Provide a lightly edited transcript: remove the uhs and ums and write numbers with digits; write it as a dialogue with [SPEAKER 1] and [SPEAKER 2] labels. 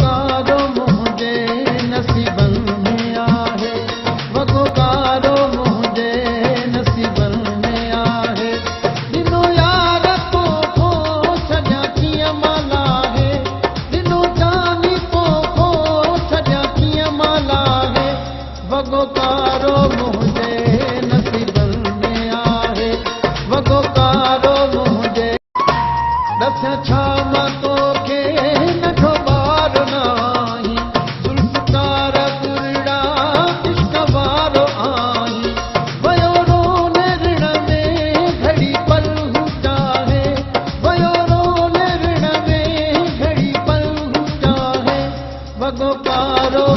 [SPEAKER 1] कारो मुंहिंजे नसीबनि में आहे, वॻो कारो मुंहिंजे नसीबनि में आहे। ॾिनो यार पोखो छॾियां कीअं मां लाहे, ॾिनो जानी पोखो छॾियां कीअं मां लाहे। वॻो कारो मुंहिंजे नसीबनि में आहे, वॻो कारो मुंहिंजे। ॾस छा मां तोखे नंढो ॿार नाहीं, ज़ुल्फ़कार बुरड़ा इश्क वारो आहीं। वयो रोल ऋण में घड़ी पल हू चाहे, वयो रोल ऋण में घड़ी पल हू चाहे। वॻो कारो